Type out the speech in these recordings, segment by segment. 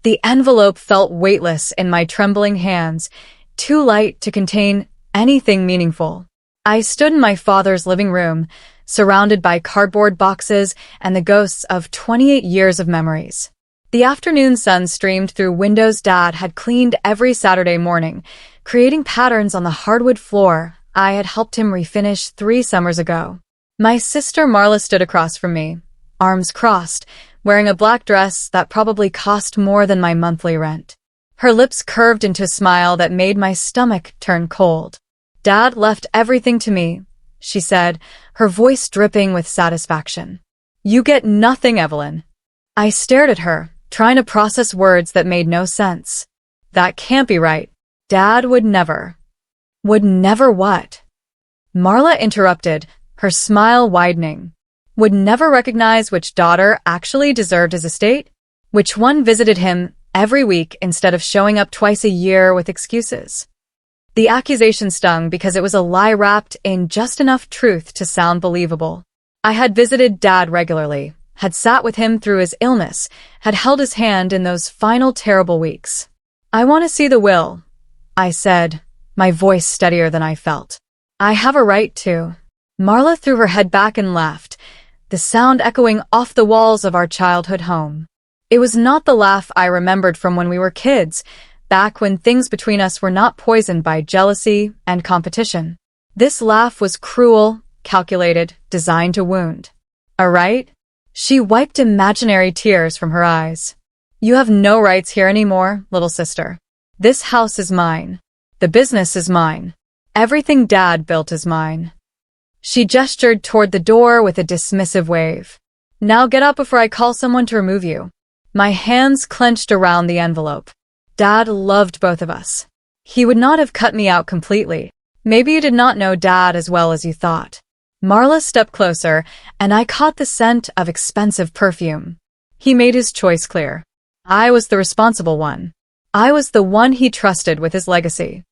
The envelope felt weightless in my trembling hands, too light to contain anything meaningful. I stood in my father's living room, surrounded by cardboard boxes and the ghosts of 28 years of memories. The afternoon sun streamed through windows Dad had cleaned every Saturday morning, creating patterns on the hardwood floor I had helped him refinish 3 summers ago. My sister Marla stood across from me, arms crossed, wearing a black dress that probably cost more than my monthly rent. Her lips curved into a smile that made my stomach turn cold. "Dad left everything to me," she said, her voice dripping with satisfaction. "You get nothing, Evelyn." I stared at her, trying to process words that made no sense. That can't be right. Dad would never. Would never what? Marla interrupted, her smile widening. Would never recognize which daughter actually deserved his estate? Which one visited him every week instead of showing up twice a year with excuses? The accusation stung because it was a lie wrapped in just enough truth to sound believable. I had visited Dad regularly, had sat with him through his illness, had held his hand in those final terrible weeks. "I want to see the will," I said, my voice steadier than I felt. "I have a right to." Marla threw her head back and laughed, the sound echoing off the walls of our childhood home. It was not the laugh I remembered from when we were kids, back when things between us were not poisoned by jealousy and competition. This laugh was cruel, calculated, designed to wound. "A right?" She wiped imaginary tears from her eyes. "You have no rights here anymore, little sister. This house is mine. The business is mine. Everything Dad built is mine." She gestured toward the door with a dismissive wave. "Now get up before I call someone to remove you." My hands clenched around the envelope. Dad loved both of us. He would not have cut me out completely. Maybe you did not know Dad as well as you thought. Marla stepped closer, and I caught the scent of expensive perfume. He made his choice clear. I was the responsible one. I was the one he trusted with his legacy.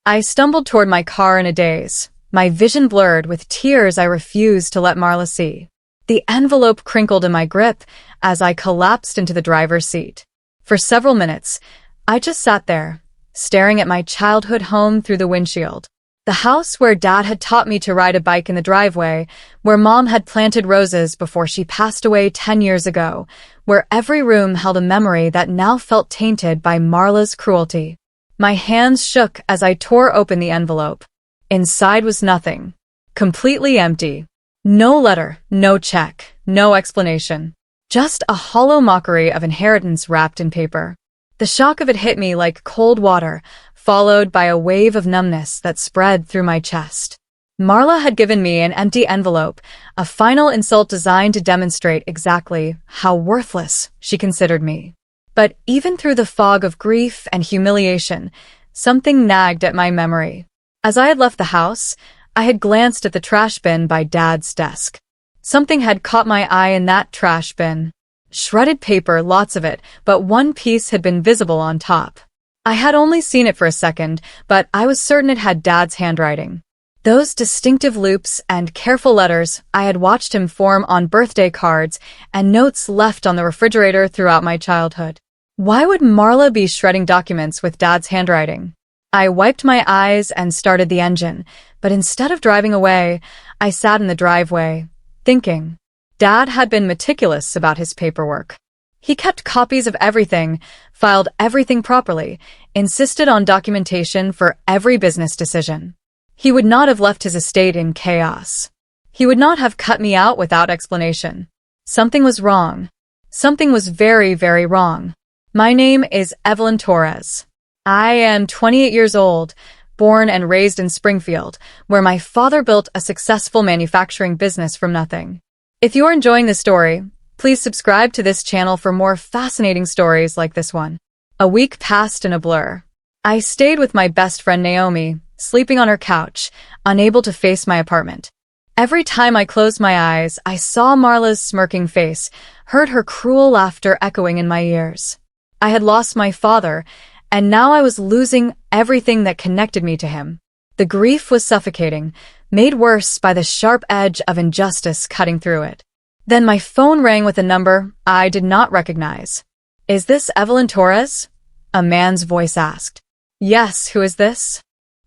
I stumbled toward my car in a daze, my vision blurred with tears I refused to let Marla see. The envelope crinkled in my grip as I collapsed into the driver's seat. For several minutes, I just sat there, staring at my childhood home through the windshield. The house where Dad had taught me to ride a bike in the driveway, where Mom had planted roses before she passed away 10 years ago, where every room held a memory that now felt tainted by Marla's cruelty. My hands shook as I tore open the envelope. Inside was nothing. Completely empty. No letter, no check, no explanation. Just a hollow mockery of inheritance wrapped in paper. The shock of it hit me like cold water, followed by a wave of numbness that spread through my chest. Marla had given me an empty envelope, a final insult designed to demonstrate exactly how worthless she considered me. But even through the fog of grief and humiliation, something nagged at my memory. As I had left the house, I had glanced at the trash bin by Dad's desk. Something had caught my eye in that trash bin. Shredded paper, lots of it, but one piece had been visible on top. I had only seen it for a second, but I was certain it had Dad's handwriting. Those distinctive loops and careful letters I had watched him form on birthday cards and notes left on the refrigerator throughout my childhood. Why would Marla be shredding documents with Dad's handwriting? I wiped my eyes and started the engine, but instead of driving away, I sat in the driveway, thinking. Dad had been meticulous about his paperwork. He kept copies of everything, filed everything properly, insisted on documentation for every business decision. He would not have left his estate in chaos. He would not have cut me out without explanation. Something was wrong. Something was very, very wrong. My name is Evelyn Torres. I am 28 years old, born and raised in Springfield, where my father built a successful manufacturing business from nothing. If you are enjoying this story, please subscribe to this channel for more fascinating stories like this one. A week passed in a blur. I stayed with my best friend Naomi, sleeping on her couch, unable to face my apartment. Every time I closed my eyes, I saw Marla's smirking face, heard her cruel laughter echoing in my ears. I had lost my father, and now I was losing everything that connected me to him. The grief was suffocating, made worse by the sharp edge of injustice cutting through it. Then my phone rang with a number I did not recognize. Is this Evelyn Torres? A man's voice asked. Yes, who is this?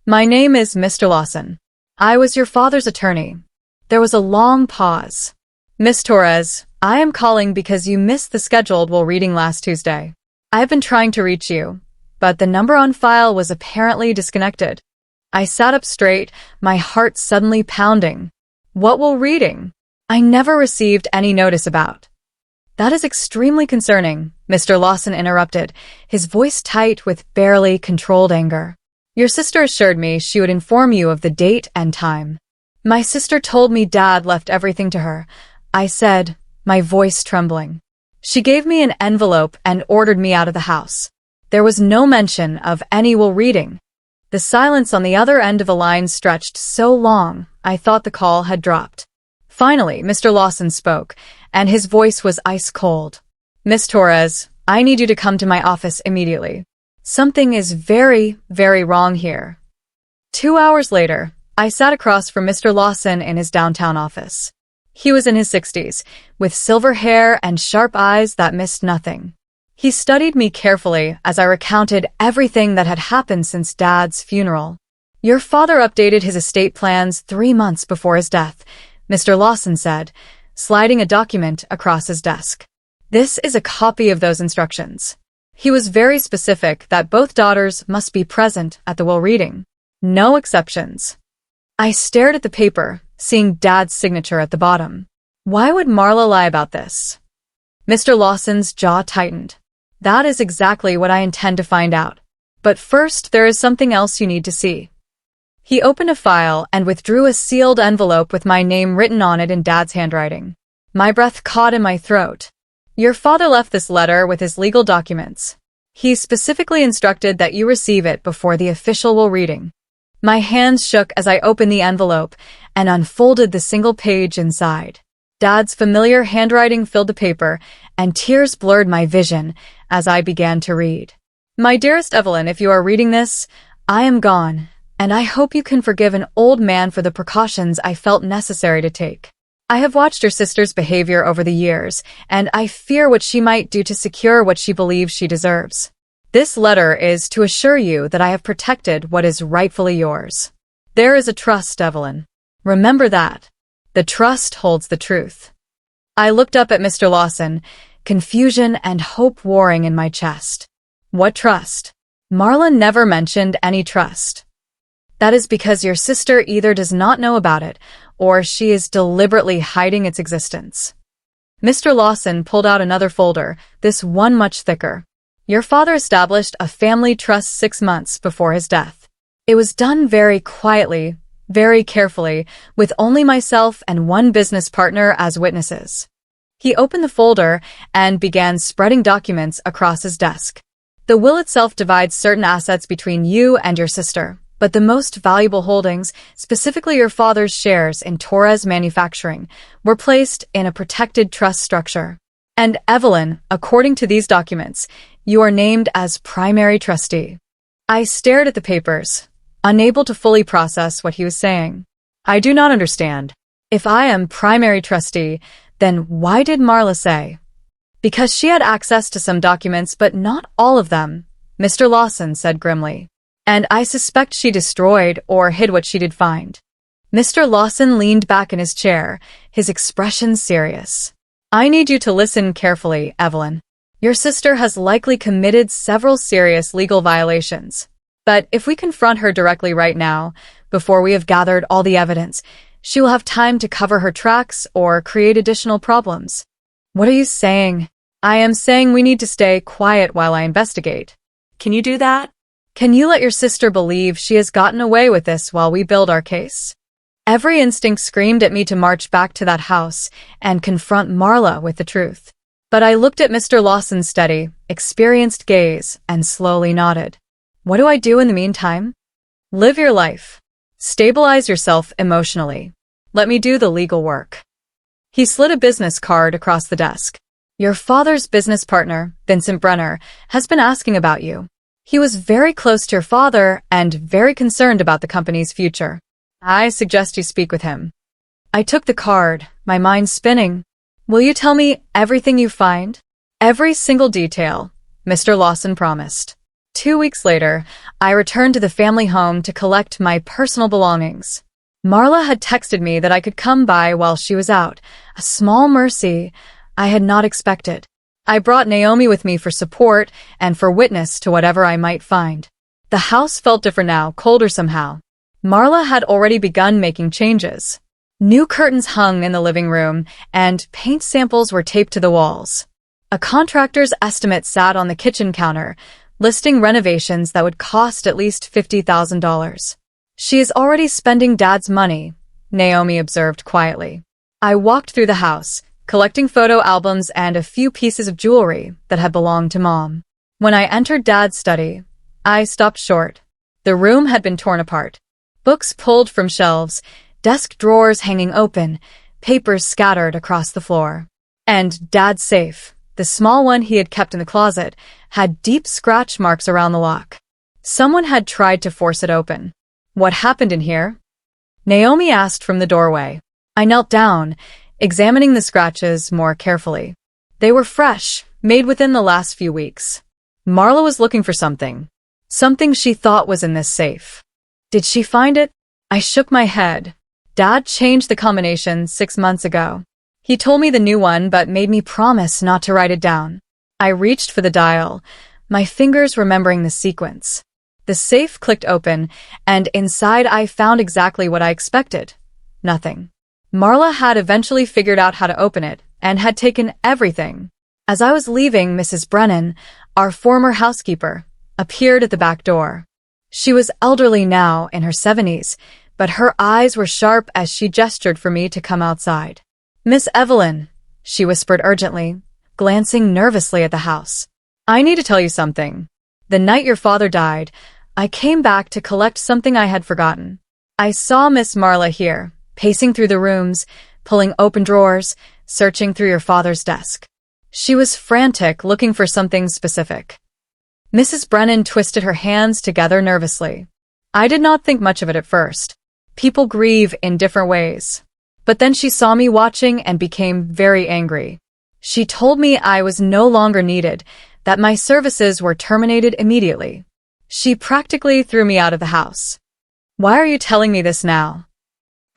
My name is Mr. Lawson. I was your father's attorney. There was a long pause. Miss Torres, I am calling because you missed the scheduled will reading last Tuesday. I have been trying to reach you, but the number on file was apparently disconnected. I sat up straight, my heart suddenly pounding. What will reading? I never received any notice about. That is extremely concerning, Mr. Lawson interrupted, his voice tight with barely controlled anger. Your sister assured me she would inform you of the date and time. My sister told me Dad left everything to her, I said, my voice trembling. She gave me an envelope and ordered me out of the house. There was no mention of any will reading. The silence on the other end of the line stretched so long, I thought the call had dropped. Finally, Mr. Lawson spoke, and his voice was ice-cold. Miss Torres, I need you to come to my office immediately. Something is very, very wrong here. 2 hours later, I sat across from Mr. Lawson in his downtown office. He was in his 60s, with silver hair and sharp eyes that missed nothing. He studied me carefully as I recounted everything that had happened since Dad's funeral. Your father updated his estate plans 3 months before his death, Mr. Lawson said, sliding a document across his desk. This is a copy of those instructions. He was very specific that both daughters must be present at the will reading. No exceptions. I stared at the paper, seeing Dad's signature at the bottom. Why would Marla lie about this? Mr. Lawson's jaw tightened. That is exactly what I intend to find out. But first, there is something else you need to see. He opened a file and withdrew a sealed envelope with my name written on it in Dad's handwriting. My breath caught in my throat. Your father left this letter with his legal documents. He specifically instructed that you receive it before the official will reading. My hands shook as I opened the envelope and unfolded the single page inside. Dad's familiar handwriting filled the paper, and tears blurred my vision as I began to read. My dearest Evelyn, if you are reading this, I am gone, and I hope you can forgive an old man for the precautions I felt necessary to take. I have watched your sister's behavior over the years, and I fear what she might do to secure what she believes she deserves. This letter is to assure you that I have protected what is rightfully yours. There is a trust, Evelyn. Remember that. The trust holds the truth. I looked up at Mr. Lawson, confusion and hope warring in my chest. What trust? Marla never mentioned any trust. That is because your sister either does not know about it, or she is deliberately hiding its existence. Mr. Lawson pulled out another folder, this one much thicker. Your father established a family trust 6 months before his death. It was done very quietly, very carefully, with only myself and one business partner as witnesses. He opened the folder and began spreading documents across his desk. The will itself divides certain assets between you and your sister, but the most valuable holdings, specifically your father's shares in Torres Manufacturing, were placed in a protected trust structure. And Evelyn, according to these documents, you are named as primary trustee. I stared at the papers, unable to fully process what he was saying. I do not understand. If I am primary trustee, then why did Marla say? Because she had access to some documents, but not all of them, Mr. Lawson said grimly. And I suspect she destroyed or hid what she did find. Mr. Lawson leaned back in his chair, his expression serious. I need you to listen carefully, Evelyn. Your sister has likely committed several serious legal violations. But if we confront her directly right now, before we have gathered all the evidence, she will have time to cover her tracks or create additional problems. What are you saying? I am saying we need to stay quiet while I investigate. Can you do that? Can you let your sister believe she has gotten away with this while we build our case? Every instinct screamed at me to march back to that house and confront Marla with the truth. But I looked at Mr. Lawson's steady, experienced gaze and slowly nodded. What do I do in the meantime? Live your life. Stabilize yourself emotionally. Let me do the legal work. He slid a business card across the desk. Your father's business partner, Vincent Brenner, has been asking about you. He was very close to your father and very concerned about the company's future. I suggest you speak with him. I took the card, my mind spinning. Will you tell me everything you find? Every single detail, Mr. Lawson promised. 2 weeks later, I returned to the family home to collect my personal belongings. Marla had texted me that I could come by while she was out, a small mercy I had not expected. I brought Naomi with me for support and for witness to whatever I might find. The house felt different now, colder somehow. Marla had already begun making changes. New curtains hung in the living room, and paint samples were taped to the walls. A contractor's estimate sat on the kitchen counter, listing renovations that would cost at least $50,000. She is already spending Dad's money, Naomi observed quietly. I walked through the house, collecting photo albums and a few pieces of jewelry that had belonged to Mom. When I entered Dad's study, I stopped short. The room had been torn apart. Books pulled from shelves, desk drawers hanging open, papers scattered across the floor. And Dad's safe, the small one he had kept in the closet, had deep scratch marks around the lock. Someone had tried to force it open. What happened in here? Naomi asked from the doorway. I knelt down, examining the scratches more carefully. They were fresh, made within the last few weeks. Marla was looking for something. Something she thought was in this safe. Did she find it? I shook my head. Dad changed the combination 6 months ago. He told me the new one but made me promise not to write it down. I reached for the dial, my fingers remembering the sequence. The safe clicked open, and inside I found exactly what I expected. Nothing. Marla had eventually figured out how to open it, and had taken everything. As I was leaving, Mrs. Brennan, our former housekeeper, appeared at the back door. She was elderly now, in her 70s, but her eyes were sharp as she gestured for me to come outside. Miss Evelyn, she whispered urgently, glancing nervously at the house. I need to tell you something. The night your father died, I came back to collect something I had forgotten. I saw Miss Marla here, pacing through the rooms, pulling open drawers, searching through your father's desk. She was frantic, looking for something specific. Mrs. Brennan twisted her hands together nervously. I did not think much of it at first. People grieve in different ways. But then she saw me watching and became very angry. She told me I was no longer needed, that my services were terminated immediately. She practically threw me out of the house. Why are you telling me this now?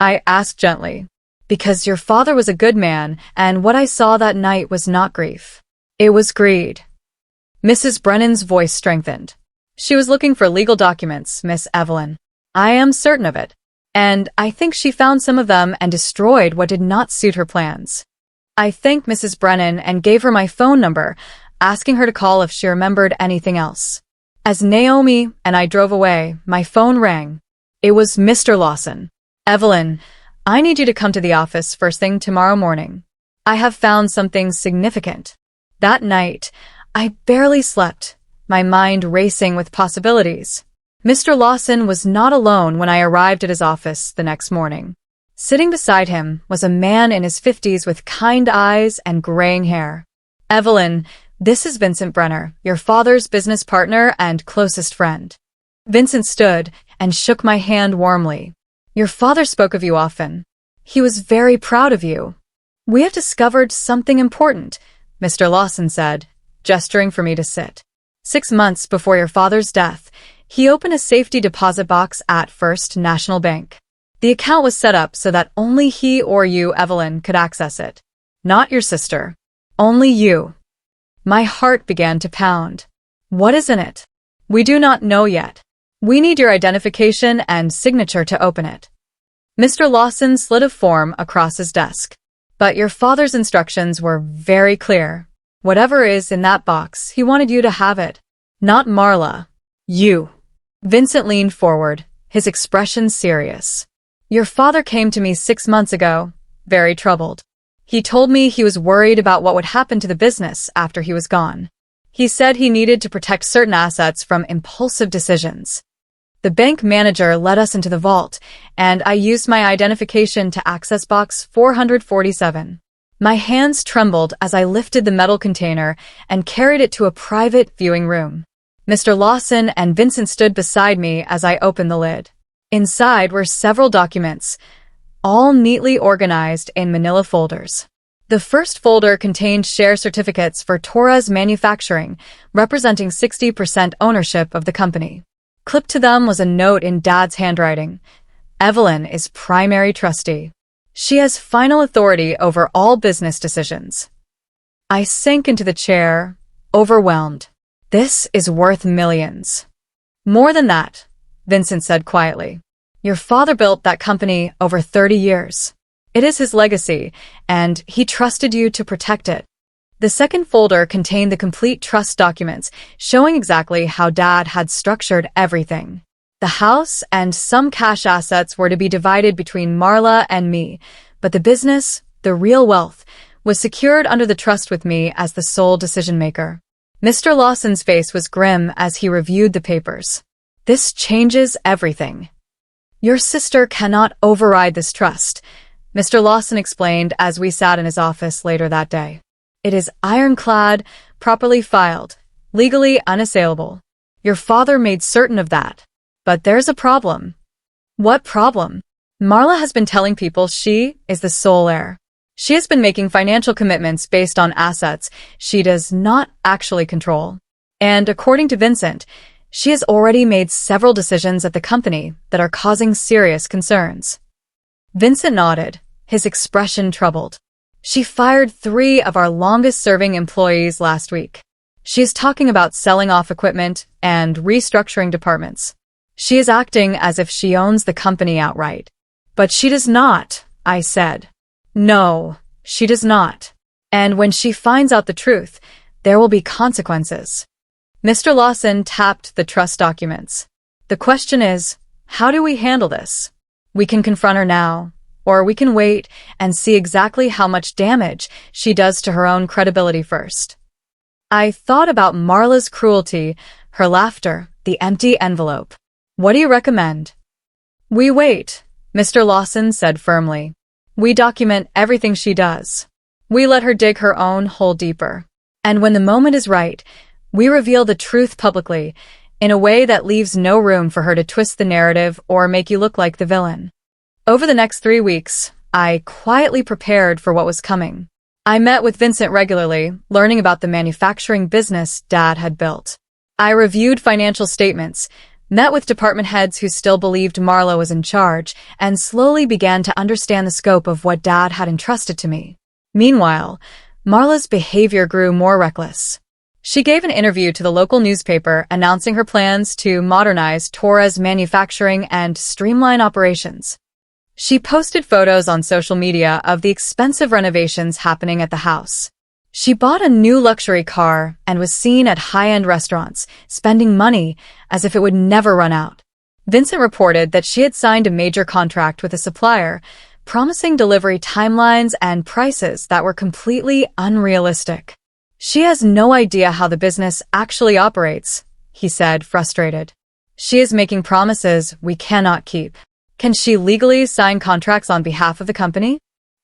I asked gently. Because your father was a good man, and what I saw that night was not grief. It was greed. Mrs. Brennan's voice strengthened. She was looking for legal documents, Miss Evelyn. I am certain of it. And I think she found some of them and destroyed what did not suit her plans. I thanked Mrs. Brennan and gave her my phone number, asking her to call if she remembered anything else. As Naomi and I drove away, my phone rang. It was Mr. Lawson. Evelyn, I need you to come to the office first thing tomorrow morning. I have found something significant. That night, I barely slept, my mind racing with possibilities. Mr. Lawson was not alone when I arrived at his office the next morning. Sitting beside him was a man in his 50s with kind eyes and graying hair. Evelyn, this is Vincent Brenner, your father's business partner and closest friend. Vincent stood and shook my hand warmly. Your father spoke of you often. He was very proud of you. We have discovered something important, Mr. Lawson said, gesturing for me to sit. 6 months before your father's death, he opened a safety deposit box at First National Bank. The account was set up so that only he or you, Evelyn, could access it. Not your sister. Only you. My heart began to pound. What is in it? We do not know yet. We need your identification and signature to open it. Mr. Lawson slid a form across his desk. But your father's instructions were very clear. Whatever is in that box, he wanted you to have it. Not Marla. You. Vincent leaned forward, his expression serious. Your father came to me 6 months ago, very troubled. He told me he was worried about what would happen to the business after he was gone. He said he needed to protect certain assets from impulsive decisions. The bank manager led us into the vault, and I used my identification to access box 447. My hands trembled as I lifted the metal container and carried it to a private viewing room. Mr. Lawson and Vincent stood beside me as I opened the lid. Inside were several documents, all neatly organized in manila folders. The first folder contained share certificates for Torres Manufacturing, representing 60% ownership of the company. Clipped to them was a note in Dad's handwriting. Evelyn is primary trustee. She has final authority over all business decisions. I sank into the chair, overwhelmed. This is worth millions. More than that, Vincent said quietly. Your father built that company over 30 years. It is his legacy, and he trusted you to protect it. The second folder contained the complete trust documents, showing exactly how Dad had structured everything. The house and some cash assets were to be divided between Marla and me, but the business, the real wealth, was secured under the trust with me as the sole decision-maker. Mr. Lawson's face was grim as he reviewed the papers. This changes everything. Your sister cannot override this trust, Mr. Lawson explained as we sat in his office later that day. It is ironclad, properly filed, legally unassailable. Your father made certain of that. But there's a problem. What problem? Marla has been telling people she is the sole heir. She has been making financial commitments based on assets she does not actually control. And according to Vincent, she has already made several decisions at the company that are causing serious concerns. Vincent nodded, his expression troubled. She fired 3 of our longest-serving employees last week. She is talking about selling off equipment and restructuring departments. She is acting as if she owns the company outright. But she does not, I said. No, she does not. And when she finds out the truth, there will be consequences. Mr. Lawson tapped the trust documents. The question is, how do we handle this? We can confront her now, or we can wait and see exactly how much damage she does to her own credibility first. I thought about Marla's cruelty, her laughter, the empty envelope. What do you recommend? We wait, Mr. Lawson said firmly. We document everything she does. We let her dig her own hole deeper. And when the moment is right, we reveal the truth publicly, in a way that leaves no room for her to twist the narrative or make you look like the villain. Over the next 3 weeks, I quietly prepared for what was coming. I met with Vincent regularly, learning about the manufacturing business Dad had built. I reviewed financial statements, met with department heads who still believed Marla was in charge, and slowly began to understand the scope of what Dad had entrusted to me. Meanwhile, Marla's behavior grew more reckless. She gave an interview to the local newspaper announcing her plans to modernize Torres Manufacturing and streamline operations. She posted photos on social media of the expensive renovations happening at the house. She bought a new luxury car and was seen at high-end restaurants, spending money as if it would never run out. Vincent reported that she had signed a major contract with a supplier, promising delivery timelines and prices that were completely unrealistic. She has no idea how the business actually operates, he said, frustrated. She is making promises we cannot keep. Can she legally sign contracts on behalf of the company?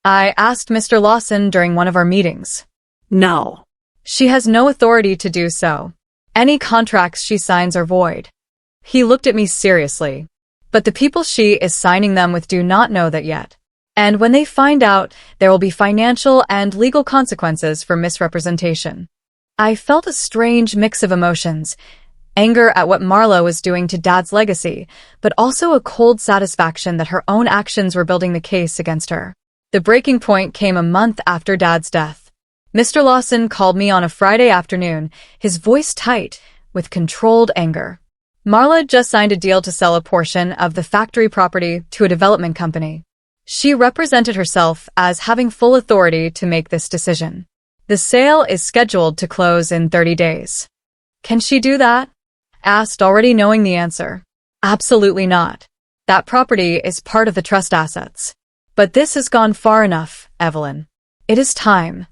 I asked Mr. Lawson during one of our meetings. No. She has no authority to do so. Any contracts she signs are void. He looked at me seriously. But the people she is signing them with do not know that yet. And when they find out, there will be financial and legal consequences for misrepresentation. I felt a strange mix of emotions. Anger at what Marla was doing to Dad's legacy, but also a cold satisfaction that her own actions were building the case against her. The breaking point came a month after Dad's death. Mr. Lawson called me on a Friday afternoon, his voice tight, with controlled anger. Marla had just signed a deal to sell a portion of the factory property to a development company. She represented herself as having full authority to make this decision. The sale is scheduled to close in 30 days. Can she do that? Asked, already knowing the answer. Absolutely not. That property is part of the trust assets. But this has gone far enough, Evelyn. It is time.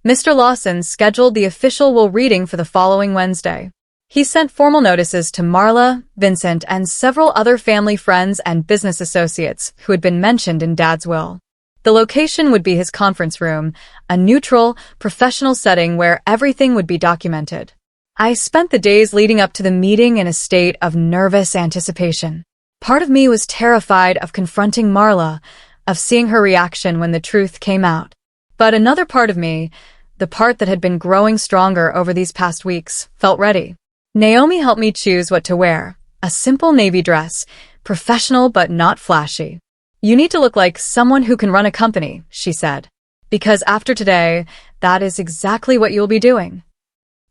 Mr. Lawson scheduled the official will reading for the following Wednesday. He sent formal notices to Marla, Vincent, and several other family friends and business associates who had been mentioned in Dad's will. The location would be his conference room, a neutral, professional setting where everything would be documented. I spent the days leading up to the meeting in a state of nervous anticipation. Part of me was terrified of confronting Marla, of seeing her reaction when the truth came out. But another part of me, the part that had been growing stronger over these past weeks, felt ready. Naomi helped me choose what to wear. A simple navy dress, professional but not flashy. You need to look like someone who can run a company, she said. Because after today, that is exactly what you'll be doing.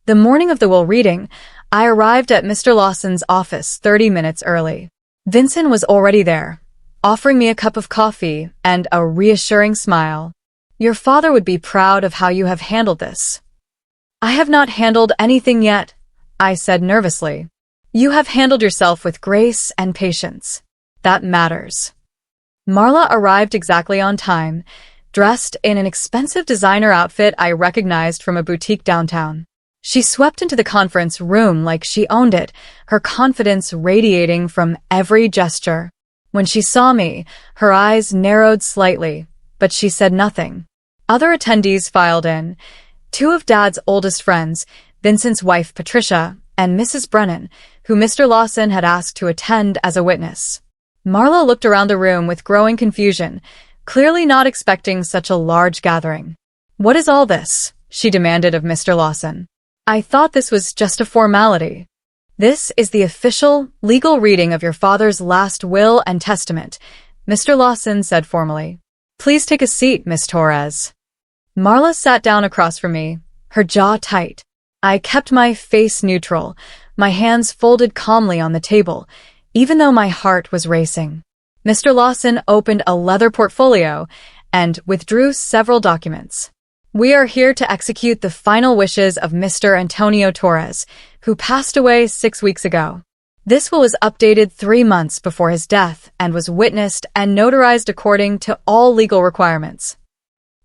The morning of the will reading, I arrived at Mr. Lawson's office 30 minutes early. Vincent was already there, offering me a cup of coffee and a reassuring smile. Your father would be proud of how you have handled this. I have not handled anything yet, I said nervously. You have handled yourself with grace and patience. That matters. Marla arrived exactly on time, dressed in an expensive designer outfit I recognized from a boutique downtown. She swept into the conference room like she owned it, her confidence radiating from every gesture. When she saw me, her eyes narrowed slightly, but she said nothing. Other attendees filed in. Two of Dad's oldest friends, Vincent's wife Patricia and Mrs. Brennan, who Mr. Lawson had asked to attend as a witness. Marla looked around the room with growing confusion, clearly not expecting such a large gathering. What is all this? She demanded of Mr. Lawson. I thought this was just a formality. This is the official, legal reading of your father's last will and testament, Mr. Lawson said formally. Please take a seat, Miss Torres. Marla sat down across from me, her jaw tight. I kept my face neutral, my hands folded calmly on the table, even though my heart was racing. Mr. Lawson opened a leather portfolio and withdrew several documents. We are here to execute the final wishes of Mr. Antonio Torres, who passed away 6 weeks ago. This will was updated 3 months before his death and was witnessed and notarized according to all legal requirements.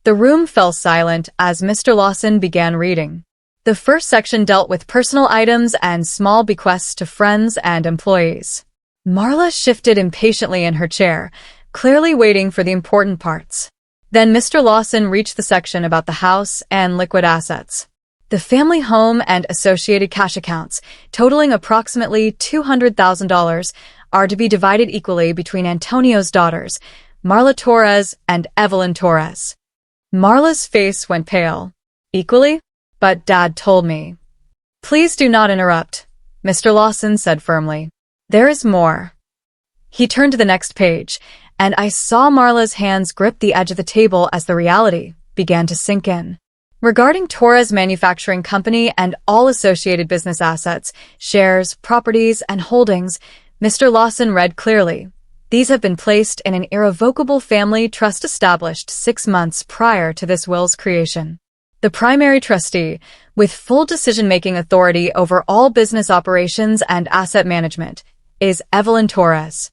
The room fell silent as Mr. Lawson began reading. The first section dealt with personal items and small bequests to friends and employees. Marla shifted impatiently in her chair, clearly waiting for the important parts. Then Mr. Lawson reached the section about the house and liquid assets. The family home and associated cash accounts, totaling approximately $200,000, are to be divided equally between Antonio's daughters, Marla Torres and Evelyn Torres. Marla's face went pale. Equally? But Dad told me. Please do not interrupt, Mr. Lawson said firmly. There is more. He turned to the next page, and I saw Marla's hands grip the edge of the table as the reality began to sink in. Regarding Torres Manufacturing Company and all associated business assets, shares, properties, and holdings, Mr. Lawson read clearly. These have been placed in an irrevocable family trust established 6 months prior to this will's creation. The primary trustee, with full decision-making authority over all business operations and asset management, is Evelyn Torres.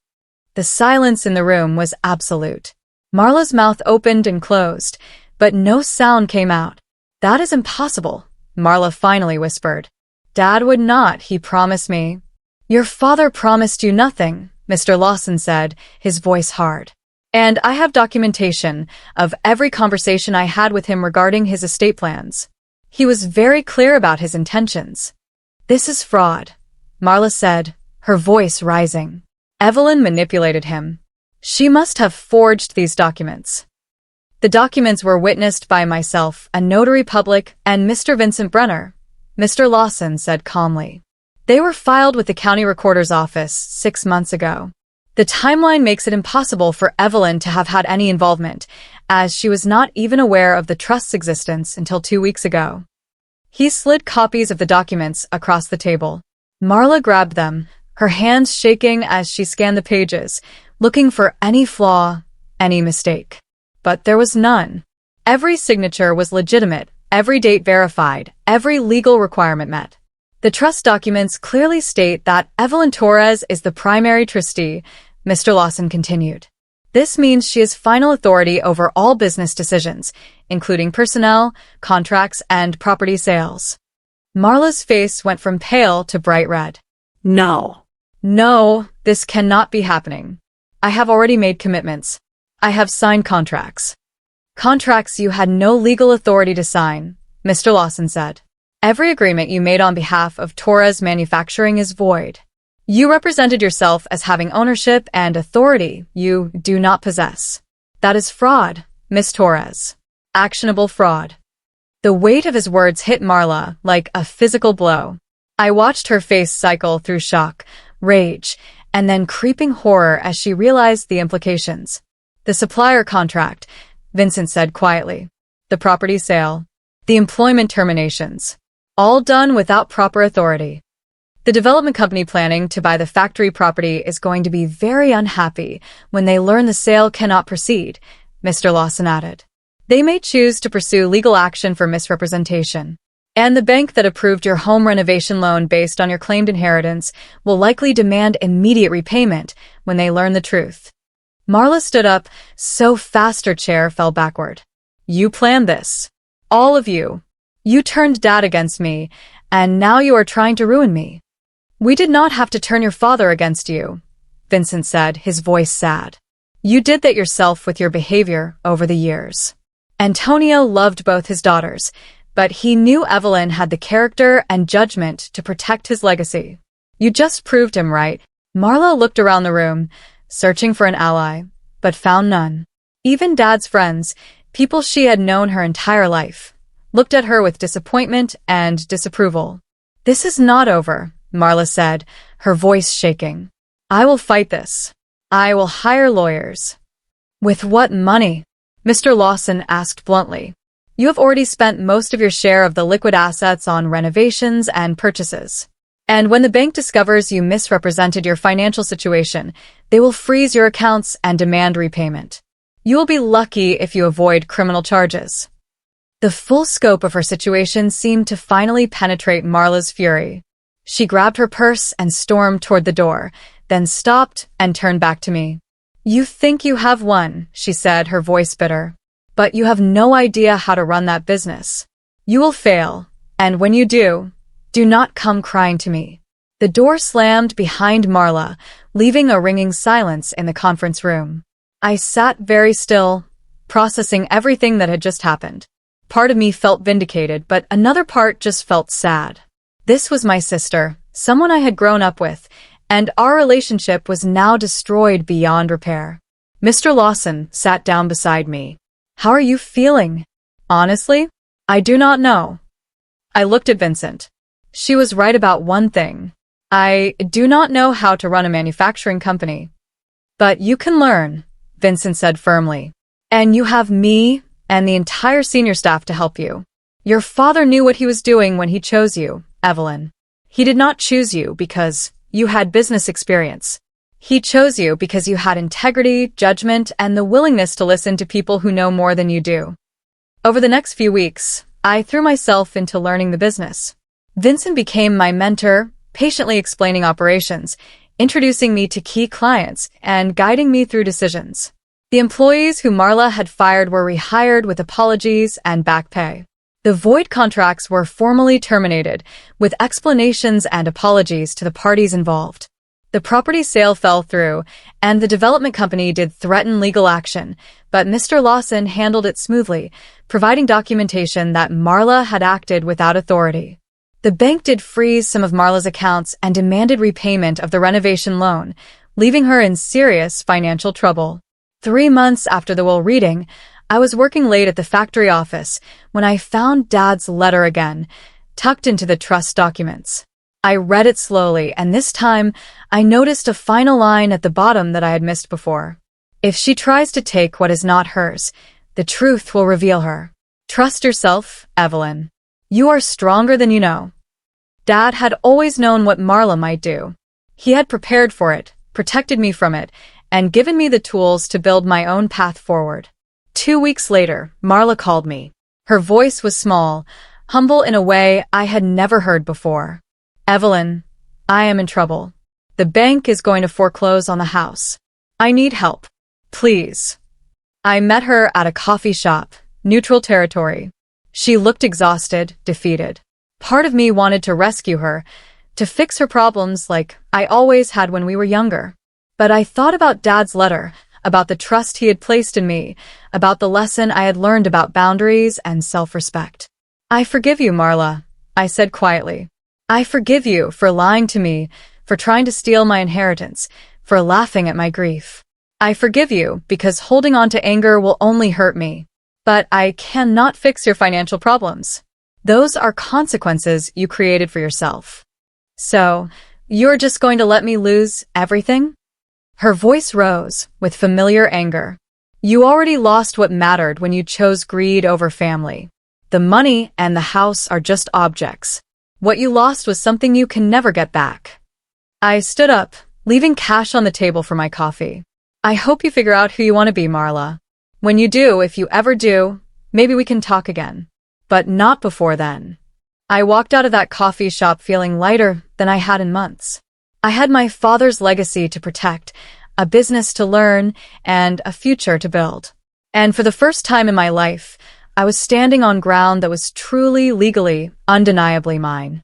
The silence in the room was absolute. Marla's mouth opened and closed, but no sound came out. That is impossible, Marla finally whispered. Dad would not, he promised me. Your father promised you nothing, Mr. Lawson said, his voice hard. And I have documentation of every conversation I had with him regarding his estate plans. He was very clear about his intentions. This is fraud, Marla said, her voice rising. Evelyn manipulated him. She must have forged these documents. The documents were witnessed by myself, a notary public, and Mr. Vincent Brenner, Mr. Lawson said calmly. They were filed with the county recorder's office 6 months ago. The timeline makes it impossible for Evelyn to have had any involvement, as she was not even aware of the trust's existence until 2 weeks ago. He slid copies of the documents across the table. Marla grabbed them, her hands shaking as she scanned the pages, looking for any flaw, any mistake. But there was none. Every signature was legitimate, every date verified, every legal requirement met. The trust documents clearly state that Evelyn Torres is the primary trustee, Mr. Lawson continued. This means she has final authority over all business decisions, including personnel, contracts, and property sales. Marla's face went from pale to bright red. No. No, this cannot be happening. I have already made commitments. I have signed contracts. Contracts you had no legal authority to sign, Mr. Lawson said. Every agreement you made on behalf of Torres Manufacturing is void. You represented yourself as having ownership and authority you do not possess. That is fraud, Miss Torres. Actionable fraud. The weight of his words hit Marla like a physical blow. I watched her face cycle through shock, rage, and then creeping horror as she realized the implications. The supplier contract, Vincent said quietly. The property sale. The employment terminations. All done without proper authority. The development company planning to buy the factory property is going to be very unhappy when they learn the sale cannot proceed, Mr. Lawson added. They may choose to pursue legal action for misrepresentation. And the bank that approved your home renovation loan based on your claimed inheritance will likely demand immediate repayment when they learn the truth. Marla stood up so fast her chair fell backward. You planned this. All of you. You turned Dad against me, and now you are trying to ruin me. We did not have to turn your father against you, Vincent said, his voice sad. You did that yourself with your behavior over the years. Antonio loved both his daughters, but he knew Evelyn had the character and judgment to protect his legacy. You just proved him right. Marla looked around the room, searching for an ally, but found none. Even Dad's friends, people she had known her entire life, looked at her with disappointment and disapproval. This is not over, Marla said, her voice shaking. I will fight this. I will hire lawyers. With what money? Mr. Lawson asked bluntly. You have already spent most of your share of the liquid assets on renovations and purchases. And when the bank discovers you misrepresented your financial situation, they will freeze your accounts and demand repayment. You will be lucky if you avoid criminal charges. The full scope of her situation seemed to finally penetrate Marla's fury. She grabbed her purse and stormed toward the door, then stopped and turned back to me. You think you have won, she said, her voice bitter. But you have no idea how to run that business. You will fail, and when you do not come crying to me. The door slammed behind Marla, leaving a ringing silence in the conference room. I sat very still, processing everything that had just happened. Part of me felt vindicated, but another part just felt sad. This was my sister, someone I had grown up with, and our relationship was now destroyed beyond repair. Mr. Lawson sat down beside me. How are you feeling? Honestly, I do not know. I looked at Vincent. She was right about one thing. I do not know how to run a manufacturing company. But you can learn, Vincent said firmly. And you have me and the entire senior staff to help you. Your father knew what he was doing when he chose you, Evelyn. He did not choose you because you had business experience. He chose you because you had integrity, judgment, and the willingness to listen to people who know more than you do. Over the next few weeks, I threw myself into learning the business. Vincent became my mentor, patiently explaining operations, introducing me to key clients, and guiding me through decisions. The employees who Marla had fired were rehired with apologies and back pay. The void contracts were formally terminated, with explanations and apologies to the parties involved. The property sale fell through, and the development company did threaten legal action, but Mr. Lawson handled it smoothly, providing documentation that Marla had acted without authority. The bank did freeze some of Marla's accounts and demanded repayment of the renovation loan, leaving her in serious financial trouble. 3 months after the will reading, I was working late at the factory office when I found Dad's letter again, tucked into the trust documents. I read it slowly, and this time I noticed a final line at the bottom that I had missed before. If she tries to take what is not hers, the truth will reveal her. Trust yourself, Evelyn. You are stronger than you know. Dad had always known what Marla might do. He had prepared for it, protected me from it, and given me the tools to build my own path forward. 2 weeks later, Marla called me. Her voice was small, humble in a way I had never heard before. Evelyn, I am in trouble. The bank is going to foreclose on the house. I need help. Please. I met her at a coffee shop, neutral territory. She looked exhausted, defeated. Part of me wanted to rescue her, to fix her problems like I always had when we were younger. But I thought about Dad's letter, about the trust he had placed in me, about the lesson I had learned about boundaries and self-respect. I forgive you, Marla, I said quietly. I forgive you for lying to me, for trying to steal my inheritance, for laughing at my grief. I forgive you because holding on to anger will only hurt me. But I cannot fix your financial problems. Those are consequences you created for yourself. So, you're just going to let me lose everything? Her voice rose with familiar anger. You already lost what mattered when you chose greed over family. The money and the house are just objects. What you lost was something you can never get back. I stood up, leaving cash on the table for my coffee. I hope you figure out who you want to be, Marla. When you do, if you ever do, maybe we can talk again. But not before then. I walked out of that coffee shop feeling lighter than I had in months. I had my father's legacy to protect, a business to learn, and a future to build. And for the first time in my life, I was standing on ground that was truly, legally, undeniably mine.